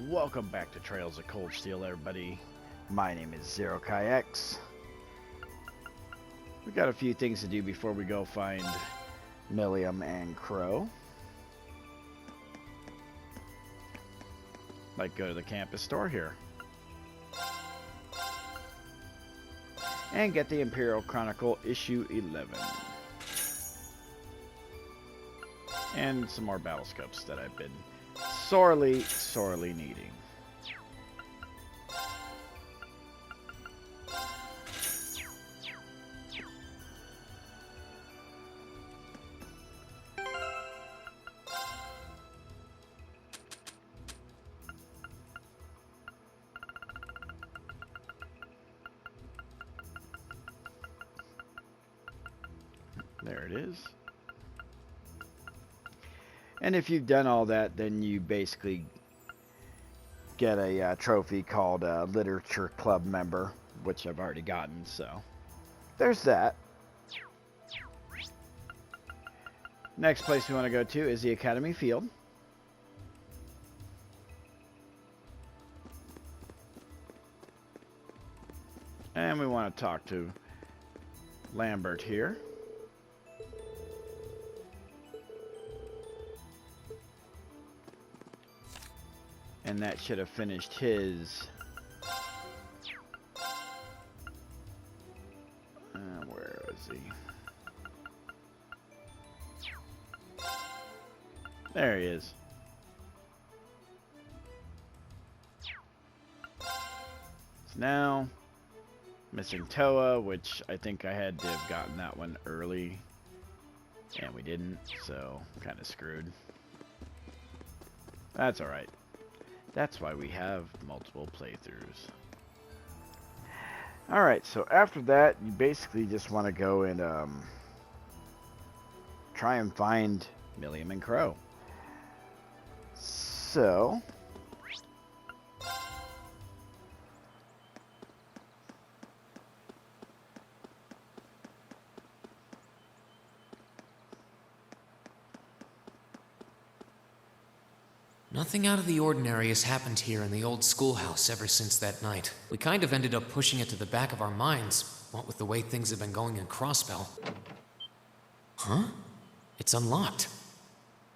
Welcome back to Trails of Cold Steel, everybody. My name is ZeroKaiX. We got a few things to do before we go find Millium and Crow. Like go to the campus store here. And get the Imperial Chronicle issue 11. And some more battle scopes that I've been sorely needing. There it is. And if you've done all that, then you basically get a trophy called a Literature Club member, which I've already gotten, so there's that. Next place we want to go to is the Academy Field. And we want to talk to Lambert here. And that should have finished his... where is he? There he is. So now, missing Toa, which I think I had to have gotten that one early. And we didn't, so kind of screwed. That's alright. That's why we have multiple playthroughs. Alright, so after that, you basically just want to go and try and find Millium and Crow. So... Nothing out of the ordinary has happened here in the old schoolhouse ever since that night. We kind of ended up pushing it to the back of our minds, what with the way things have been going in Crossbell. Huh? It's unlocked.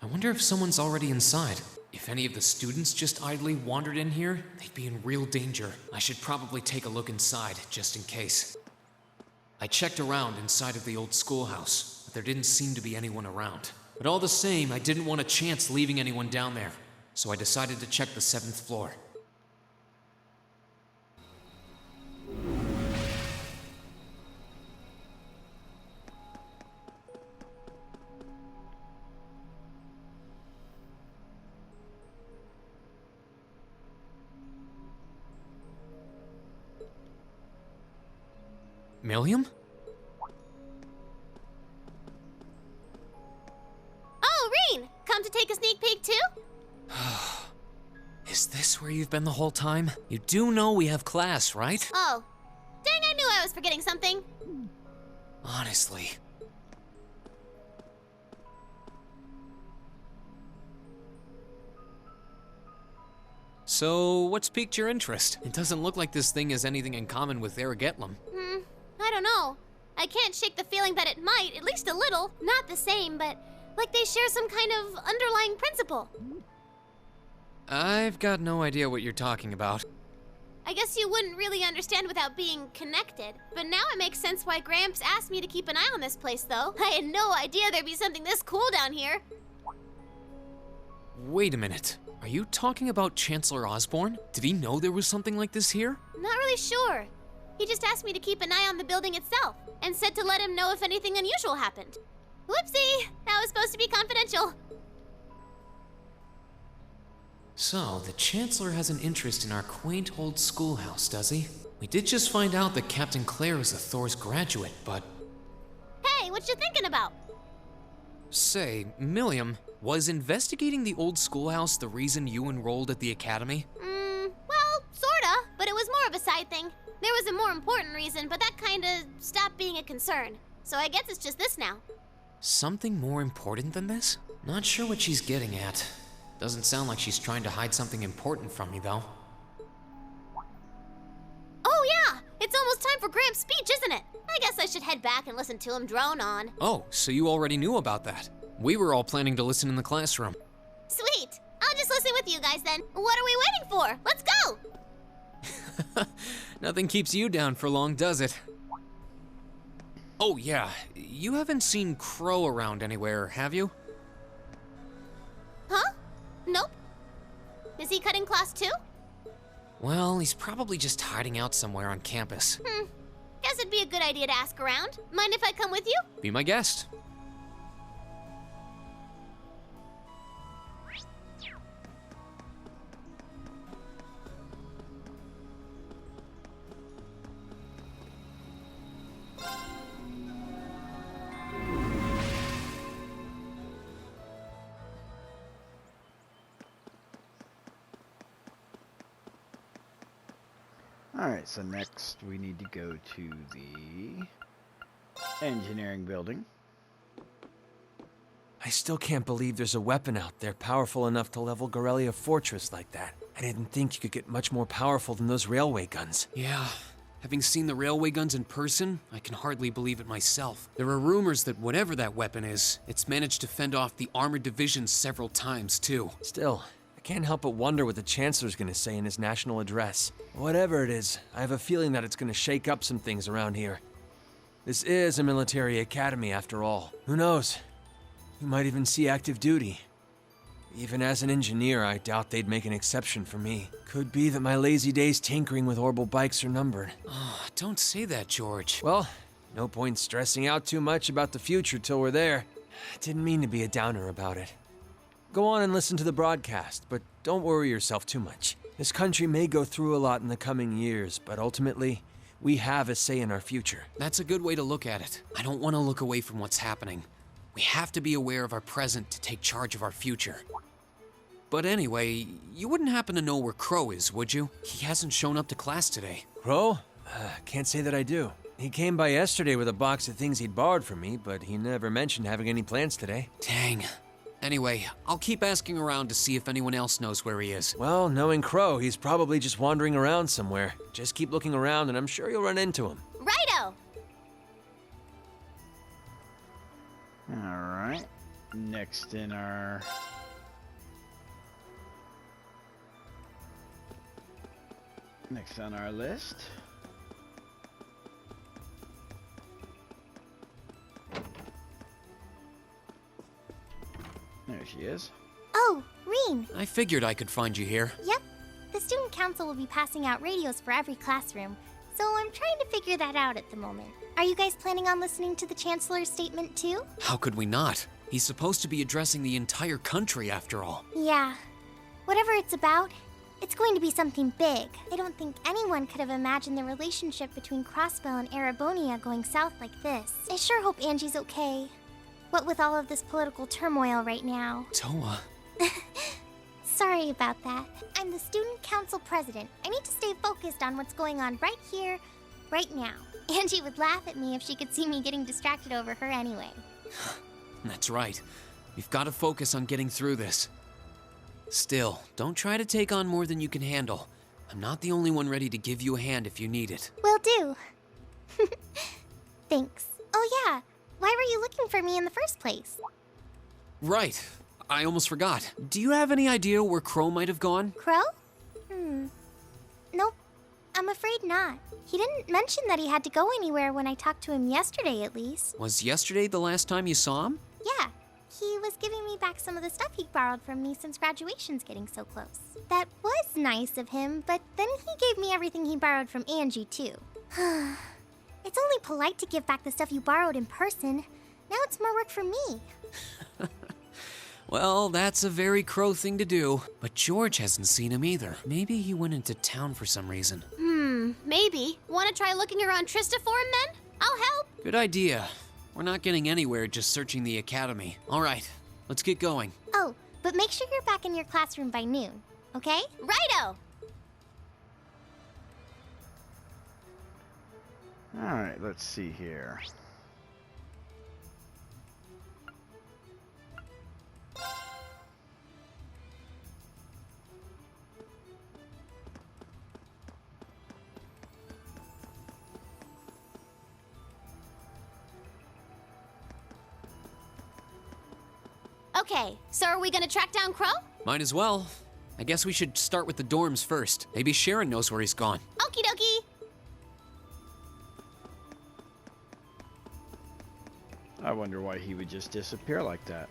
I wonder if someone's already inside. If any of the students just idly wandered in here, they'd be in real danger. I should probably take a look inside, just in case. I checked around inside of the old schoolhouse, but there didn't seem to be anyone around. But all the same, I didn't want a chance leaving anyone down there. So I decided to check the 7th floor. Millium? Oh, Rean! Come to take a sneak peek too? Is this where you've been the whole time? You do know we have class, right? Oh. Dang, I knew I was forgetting something. Honestly. So, what's piqued your interest? It doesn't look like this thing has anything in common with Aragetlum. I don't know. I can't shake the feeling that it might, at least a little. Not the same, but like they share some kind of underlying principle. I've got no idea what you're talking about. I guess you wouldn't really understand without being connected. But now it makes sense why Gramps asked me to keep an eye on this place, though. I had no idea there'd be something this cool down here. Wait a minute. Are you talking about Chancellor Osborne? Did he know there was something like this here? Not really sure. He just asked me to keep an eye on the building itself, and said to let him know if anything unusual happened. Whoopsie! That was supposed to be confidential. So, the Chancellor has an interest in our quaint old schoolhouse, does he? We did just find out that Captain Claire is a Thor's graduate, but... Hey, what you thinking about? Say, Millium, was investigating the old schoolhouse the reason you enrolled at the academy? Well, sorta, but it was more of a side thing. There was a more important reason, but that kinda stopped being a concern. So I guess it's just this now. Something more important than this? Not sure what she's getting at. Doesn't sound like she's trying to hide something important from me, though. Oh yeah! It's almost time for Gramps' speech, isn't it? I guess I should head back and listen to him drone on. Oh, so you already knew about that. We were all planning to listen in the classroom. Sweet! I'll just listen with you guys then. What are we waiting for? Let's go! Nothing keeps you down for long, does it? Oh yeah, you haven't seen Crow around anywhere, have you? Huh? Nope. Is he cutting class too? Well, he's probably just hiding out somewhere on campus. Guess it'd be a good idea to ask around. Mind if I come with you? Be my guest. Alright, so next we need to go to the engineering building. I still can't believe there's a weapon out there powerful enough to level Garrelia Fortress like that. I didn't think you could get much more powerful than those railway guns. Yeah, having seen the railway guns in person, I can hardly believe it myself. There are rumors that whatever that weapon is, it's managed to fend off the armored divisions several times, too. Still, I can't help but wonder what the Chancellor's gonna say in his national address. Whatever it is, I have a feeling that it's gonna shake up some things around here. This is a military academy after all. Who knows? You might even see active duty. Even as an engineer, I doubt they'd make an exception for me. Could be that my lazy days tinkering with orbital bikes are numbered. Oh, don't say that, George. Well, no point stressing out too much about the future till we're there. I didn't mean to be a downer about it. Go on and listen to the broadcast, but don't worry yourself too much. This country may go through a lot in the coming years, but ultimately, we have a say in our future. That's a good way to look at it. I don't want to look away from what's happening. We have to be aware of our present to take charge of our future. But anyway, you wouldn't happen to know where Crow is, would you? He hasn't shown up to class today. Crow? Can't say that I do. He came by yesterday with a box of things he'd borrowed from me, but he never mentioned having any plans today. Dang. Anyway, I'll keep asking around to see if anyone else knows where he is. Well, knowing Crow, he's probably just wandering around somewhere. Just keep looking around and I'm sure you'll run into him. Righto! Alright. Next in our... Next on our list. There she is. Oh, Reen. I figured I could find you here. Yep. The student council will be passing out radios for every classroom, so I'm trying to figure that out at the moment. Are you guys planning on listening to the Chancellor's statement too? How could we not? He's supposed to be addressing the entire country after all. Yeah. Whatever it's about, it's going to be something big. I don't think anyone could have imagined the relationship between Crossbell and Erebonia going south like this. I sure hope Angie's okay. What with all of this political turmoil right now. Toa. Sorry about that. I'm the student council president. I need to stay focused on what's going on right here, right now. Angie would laugh at me if she could see me getting distracted over her anyway. That's right. We've got to focus on getting through this. Still, don't try to take on more than you can handle. I'm not the only one ready to give you a hand if you need it. Will do. Thanks. Oh yeah, why were you looking for me in the first place? Right. I almost forgot. Do you have any idea where Crow might have gone? Crow? Nope. I'm afraid not. He didn't mention that he had to go anywhere when I talked to him yesterday, at least. Was yesterday the last time you saw him? Yeah. He was giving me back some of the stuff he borrowed from me since graduation's getting so close. That was nice of him, but then he gave me everything he borrowed from Angie, too. It's only polite to give back the stuff you borrowed in person. Now it's more work for me. Well, that's a very Crow thing to do. But George hasn't seen him either. Maybe he went into town for some reason. Maybe. Want to try looking around Trista for him then? I'll help. Good idea. We're not getting anywhere just searching the academy. All right, let's get going. Oh, but make sure you're back in your classroom by noon, okay? Righto! Alright, let's see here. Okay, so are we gonna track down Crow? Might as well. I guess we should start with the dorms first. Maybe Sharon knows where he's gone. Okie dokie. I wonder why he would just disappear like that.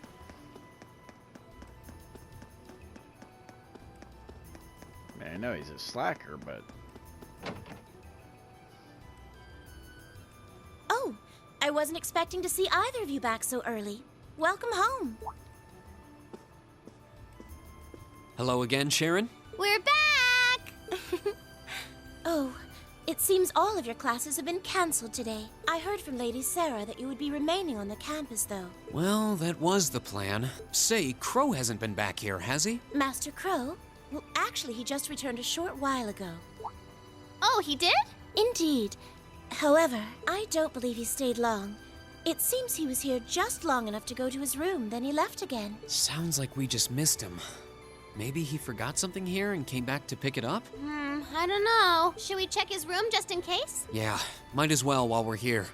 Man, I know he's a slacker, but... Oh, I wasn't expecting to see either of you back so early. Welcome home. Hello again, Sharon? We're back! Oh, it seems all of your classes have been cancelled today. I heard from Lady Sarah that you would be remaining on the campus, though. Well, that was the plan. Say, Crow hasn't been back here, has he? Master Crow? Well, actually, he just returned a short while ago. Oh, he did? Indeed. However, I don't believe he stayed long. It seems he was here just long enough to go to his room, then he left again. Sounds like we just missed him. Maybe he forgot something here and came back to pick it up? I don't know. Should we check his room just in case? Yeah, might as well while we're here.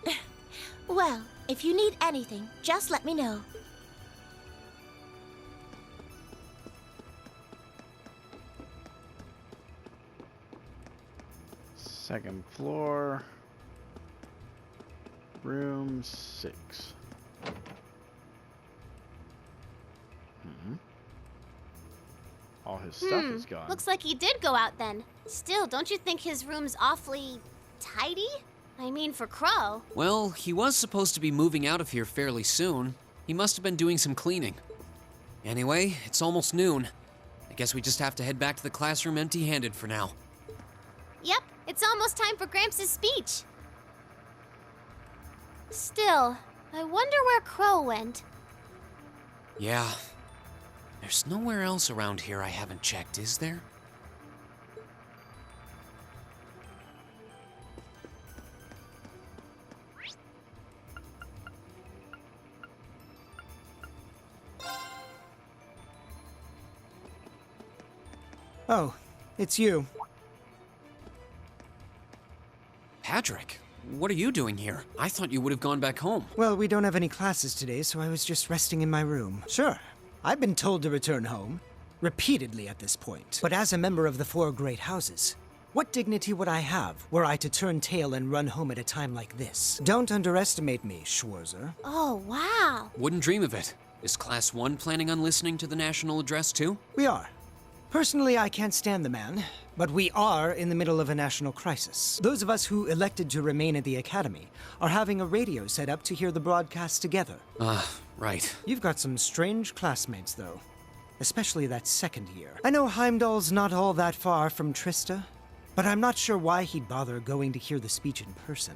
Well, if you need anything, just let me know. Second floor. Room 6. All his stuff is gone. Looks like he did go out then. Still, don't you think his room's awfully tidy? I mean, for Crow. Well, he was supposed to be moving out of here fairly soon. He must have been doing some cleaning. Anyway, it's almost noon. I guess we just have to head back to the classroom empty-handed for now. Yep, it's almost time for Gramps' speech. Still, I wonder where Crow went. Yeah. There's nowhere else around here I haven't checked, is there? Oh, it's you. Patrick, what are you doing here? I thought you would have gone back home. Well, we don't have any classes today, so I was just resting in my room. Sure, I've been told to return home, repeatedly at this point. But as a member of the Four Great Houses, what dignity would I have were I to turn tail and run home at a time like this? Don't underestimate me, Schwarzer. Oh, wow. Wouldn't dream of it. Is Class 1 planning on listening to the national address too? We are. Personally, I can't stand the man, but we are in the middle of a national crisis. Those of us who elected to remain at the Academy are having a radio set up to hear the broadcast together. Right. You've got some strange classmates, though. Especially that second year. I know Heimdall's not all that far from Trista, but I'm not sure why he'd bother going to hear the speech in person.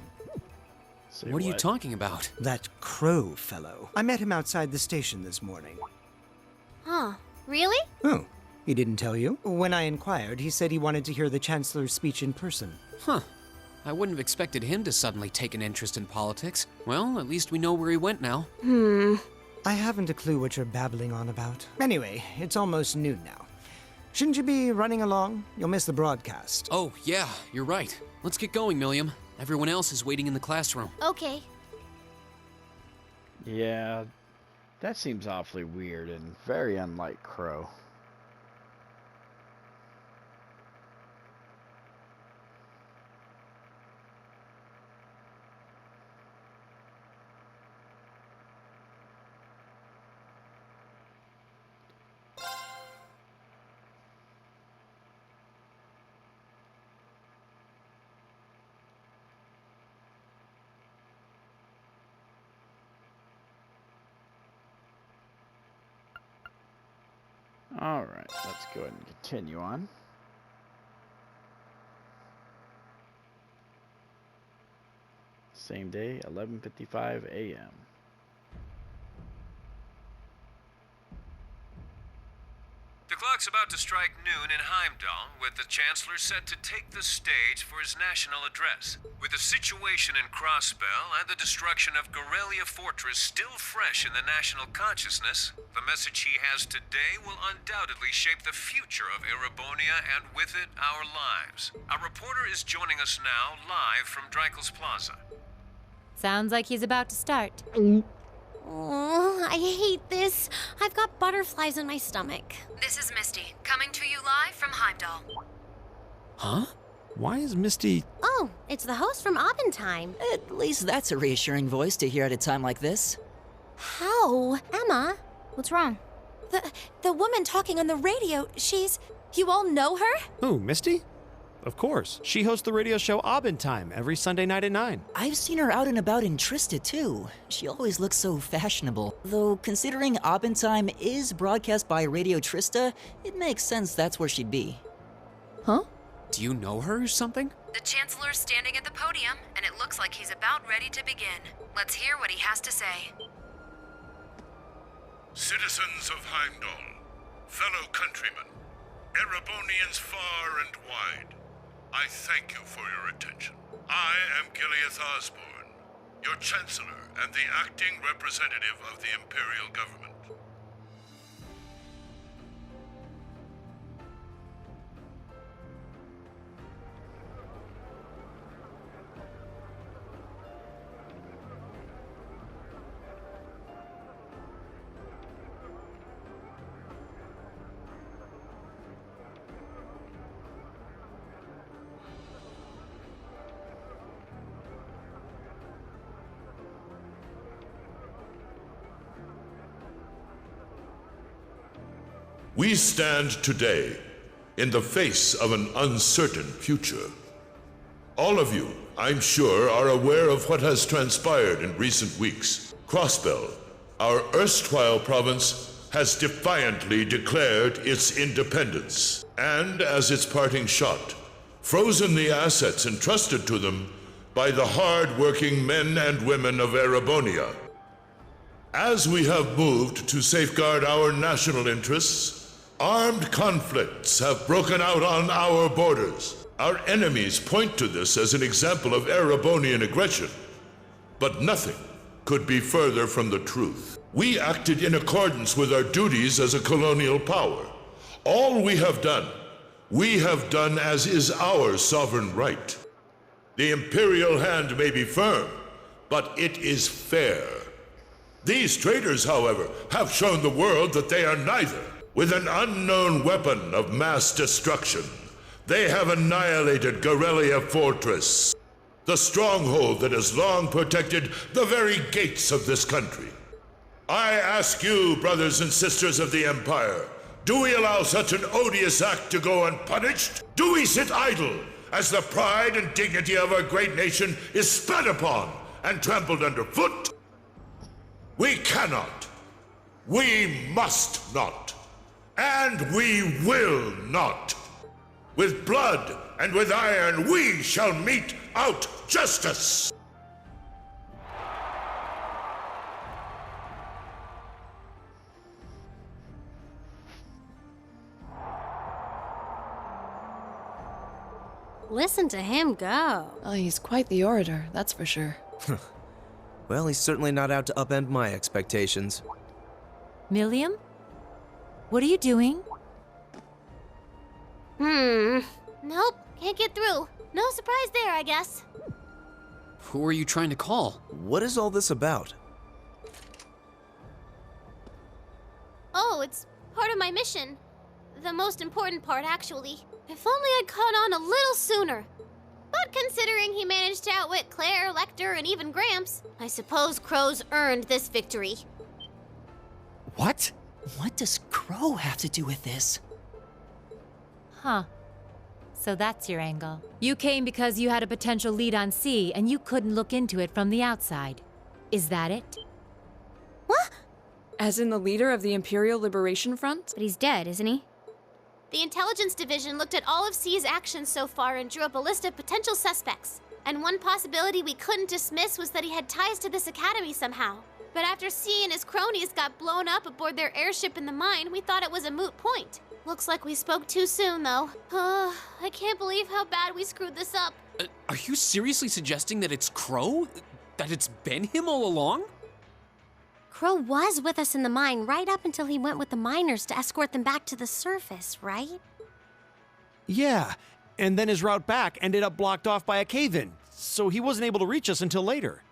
Say What are you talking about? That Crow fellow. I met him outside the station this morning. Huh, really? Oh, he didn't tell you? When I inquired, he said he wanted to hear the Chancellor's speech in person. Huh. I wouldn't have expected him to suddenly take an interest in politics. Well, at least we know where he went now. I haven't a clue what you're babbling on about. Anyway, it's almost noon now. Shouldn't you be running along? You'll miss the broadcast. Oh, yeah, you're right. Let's get going, Milliam. Everyone else is waiting in the classroom. Okay. Yeah, that seems awfully weird and very unlike Crow. Alright, let's go ahead and continue on. Same day, 11:55 a.m. The clock's about to strike noon in Heimdall, with the Chancellor set to take the stage for his national address. With the situation in Crossbell and the destruction of Gorelia Fortress still fresh in the national consciousness, the message he has today will undoubtedly shape the future of Erebonia and with it, our lives. Our reporter is joining us now live from Dreikel's Plaza. Sounds like he's about to start. Oh, I hate this. I've got butterflies in my stomach. This is Misty, coming to you live from Heimdall. Huh? Why is Misty... Oh, it's the host from Abendheim. At least that's a reassuring voice to hear at a time like this. How? Emma? What's wrong? The woman talking on the radio, she's... You all know her? Who, Misty? Of course. She hosts the radio show Abendheim every Sunday night at 9. I've seen her out and about in Trista, too. She always looks so fashionable. Though, considering Abendheim is broadcast by Radio Trista, it makes sense that's where she'd be. Huh? Do you know her or something? The Chancellor's standing at the podium, and it looks like he's about ready to begin. Let's hear what he has to say. Citizens of Heimdall, fellow countrymen, Erebonians far and wide, I thank you for your attention. I am Gileath Osborne, your Chancellor and the acting representative of the Imperial Government. We stand today in the face of an uncertain future. All of you, I'm sure, are aware of what has transpired in recent weeks. Crossbell, our erstwhile province, has defiantly declared its independence, and as its parting shot, frozen the assets entrusted to them by the hard-working men and women of Erebonia. As we have moved to safeguard our national interests, armed conflicts have broken out on our borders. Our enemies point to this as an example of Erebonian aggression, but nothing could be further from the truth. We acted in accordance with our duties as a colonial power. All we have done as is our sovereign right. The Imperial hand may be firm, but it is fair. These traitors, however, have shown the world that they are neither. With an unknown weapon of mass destruction, they have annihilated Gorelia Fortress, the stronghold that has long protected the very gates of this country. I ask you, brothers and sisters of the Empire, do we allow such an odious act to go unpunished? Do we sit idle as the pride and dignity of our great nation is spat upon and trampled underfoot? We cannot. We must not. And we will not. With blood and with iron, we shall mete out justice. Listen to him go. Oh, he's quite the orator, that's for sure. Well, he's certainly not out to upend my expectations. Milliam? What are you doing? Nope, can't get through. No surprise there, I guess. Who are you trying to call? What is all this about? Oh, it's part of my mission. The most important part, actually. If only I'd caught on a little sooner. But considering he managed to outwit Claire, Lecter, and even Gramps, I suppose Crow's earned this victory. What? What does Crow have to do with this? Huh. So that's your angle. You came because you had a potential lead on C, and you couldn't look into it from the outside. Is that it? What? As in the leader of the Imperial Liberation Front? But he's dead, isn't he? The Intelligence Division looked at all of C's actions so far and drew up a list of potential suspects. And one possibility we couldn't dismiss was that he had ties to this academy somehow. But after C and his cronies got blown up aboard their airship in the mine, we thought it was a moot point. Looks like we spoke too soon, though. I can't believe how bad we screwed this up. Are you seriously suggesting that it's Crow? That it's been him all along? Crow was with us in the mine right up until he went with the miners to escort them back to the surface, right? Yeah, and then his route back ended up blocked off by a cave-in, so he wasn't able to reach us until later.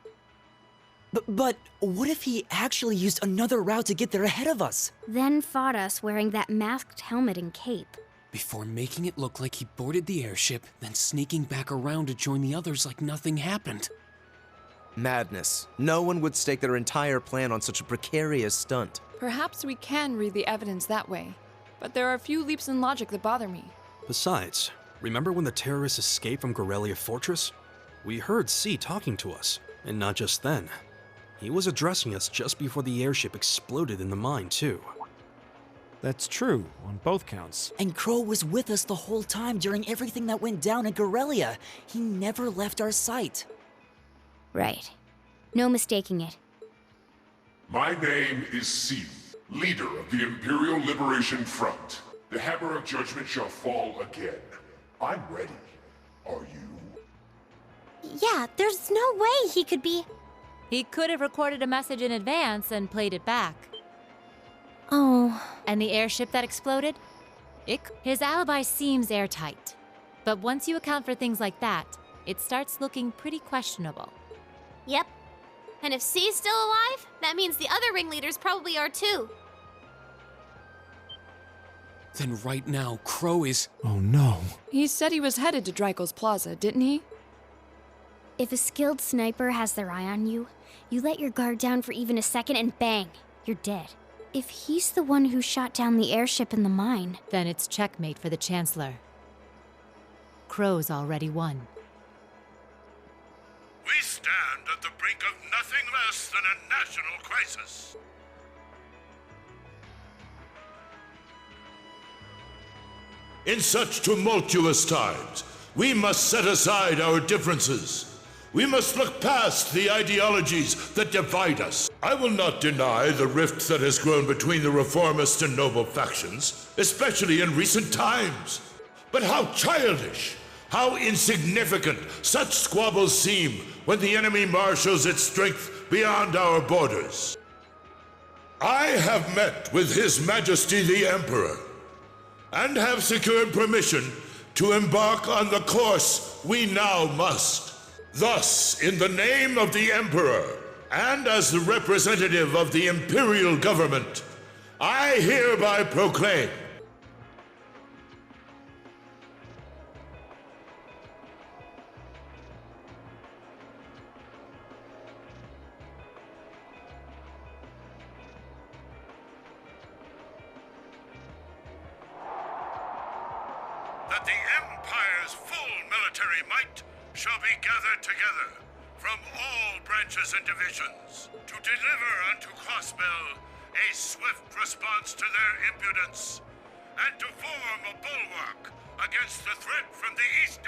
But what if he actually used another route to get there ahead of us? Then fought us wearing that masked helmet and cape. Before making it look like he boarded the airship, then sneaking back around to join the others like nothing happened. Madness. No one would stake their entire plan on such a precarious stunt. Perhaps we can read the evidence that way, but there are a few leaps in logic that bother me. Besides, remember when the terrorists escaped from Gorelia Fortress? We heard C talking to us, and not just then. He was addressing us just before the airship exploded in the mine, too. That's true, on both counts. And Crow was with us the whole time during everything that went down in Gorelia. He never left our sight. Right. No mistaking it. My name is C, leader of the Imperial Liberation Front. The hammer of judgment shall fall again. I'm ready. Are you? Yeah, there's no way he could be... He could have recorded a message in advance and played it back. Oh. And the airship that exploded? His alibi seems airtight. But once you account for things like that, it starts looking pretty questionable. Yep. And if C's still alive, that means the other ringleaders probably are too. Then right now, Crow is... Oh no. He said he was headed to Drykel's Plaza, didn't he? If a skilled sniper has their eye on you, you let your guard down for even a second and bang, you're dead. If he's the one who shot down the airship in the mine... Then it's checkmate for the Chancellor. Crow's already won. We stand at the brink of nothing less than a national crisis. In such tumultuous times, we must set aside our differences. We must look past the ideologies that divide us. I will not deny the rift that has grown between the reformist and noble factions, especially in recent times. But how childish, how insignificant such squabbles seem when the enemy marshals its strength beyond our borders. I have met with His Majesty the Emperor, and have secured permission to embark on the course we now must. Thus, in the name of the Emperor, and as the representative of the Imperial Government, I hereby proclaim that the Empire's full military might shall be gathered together from all branches and divisions to deliver unto Crossbell a swift response to their impudence and to form a bulwark against the threat from the east.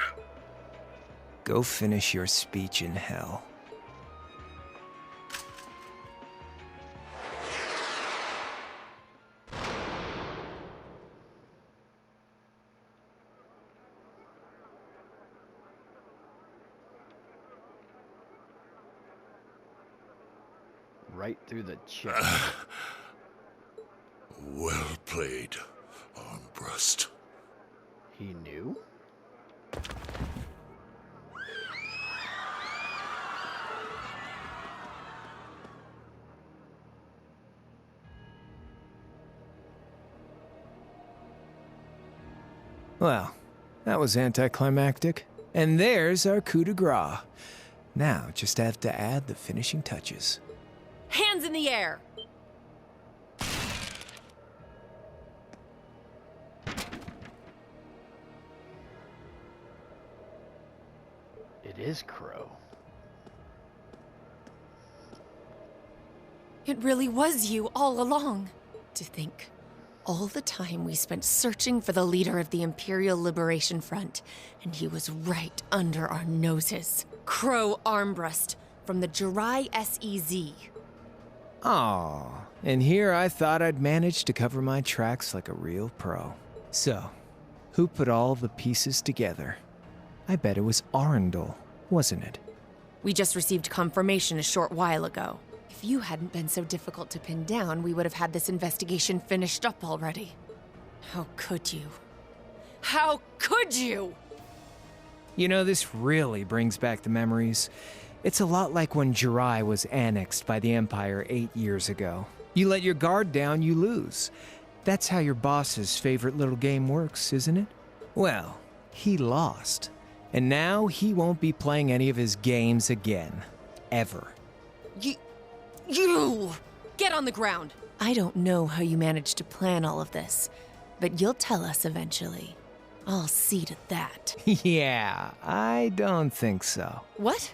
Go finish your speech in hell. Right through the chest. Well played, Armbrust. He knew? Well, that was anticlimactic. And there's our coup de grace. Now, just have to add the finishing touches. Hands in the air! It is Crow. It really was you all along. To think, all the time we spent searching for the leader of the Imperial Liberation Front, and he was right under our noses. Crow Armbrust from the Jirai SEZ. Aw, and here I thought I'd managed to cover my tracks like a real pro. So, who put all the pieces together? I bet it was Arundel, wasn't it? We just received confirmation a short while ago. If you hadn't been so difficult to pin down, we would have had this investigation finished up already. How could you? How could you? You know, this really brings back the memories. It's a lot like when Jirai was annexed by the Empire 8 years ago. You let your guard down, you lose. That's how your boss's favorite little game works, isn't it? Well, he lost. And now he won't be playing any of his games again. Ever. You! Get on the ground! I don't know how you managed to plan all of this, but you'll tell us eventually. I'll see to that. Yeah, I don't think so. What?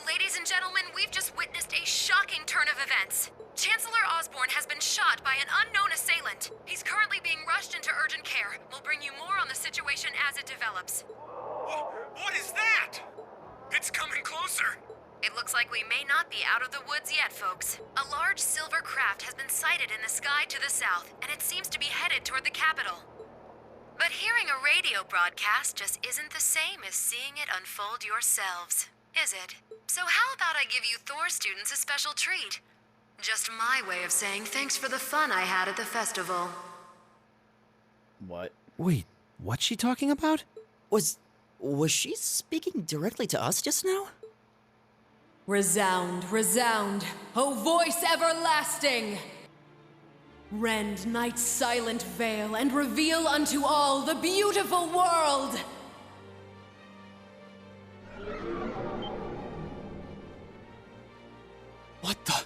Ladies and gentlemen, we've just witnessed a shocking turn of events. Chancellor Osborne has been shot by an unknown assailant. He's currently being rushed into urgent care. We'll bring you more on the situation as it develops. What is that? It's coming closer. It looks like we may not be out of the woods yet, folks. A large silver craft has been sighted in the sky to the south, and it seems to be headed toward the capital. But hearing a radio broadcast just isn't the same as seeing it unfold yourselves, is it? So how about I give you Thor students a special treat? Just my way of saying thanks for the fun I had at the festival. What? Wait, what's she talking about? Was she speaking directly to us just now? Resound, resound, O voice everlasting! Rend night's silent veil and reveal unto all the beautiful world! What the?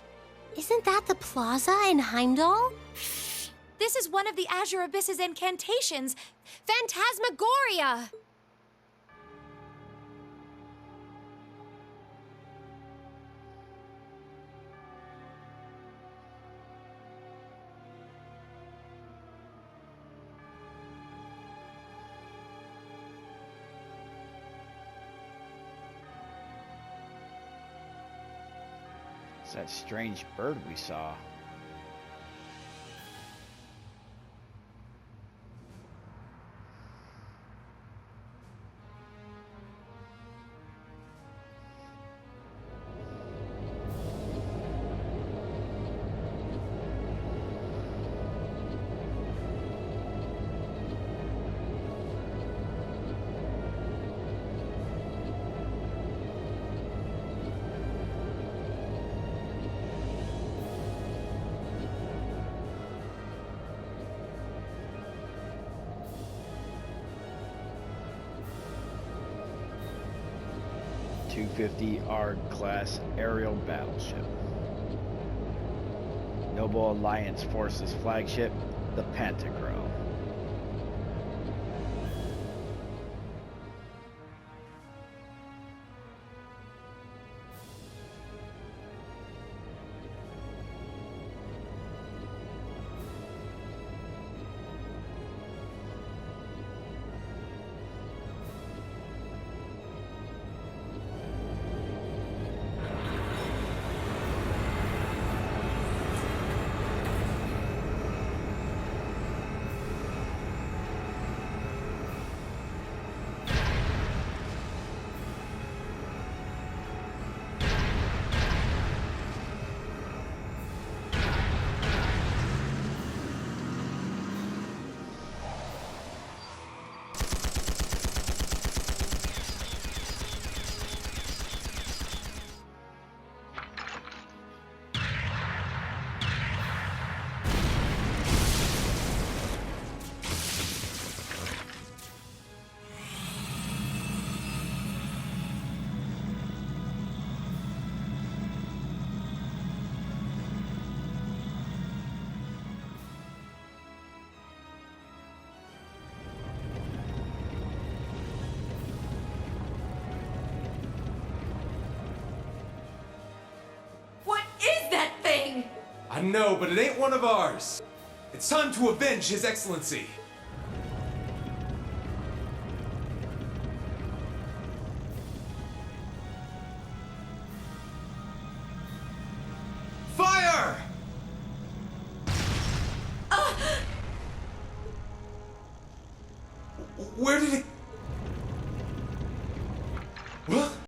Isn't that the plaza in Heimdall? This is one of the Azure Abyss's incantations, Phantasmagoria! It's that strange bird we saw. .250 ARG-class aerial battleship. Noble Alliance Forces flagship, the Pantagruel. I know, but it ain't one of ours. It's time to avenge His Excellency. Fire! Where did it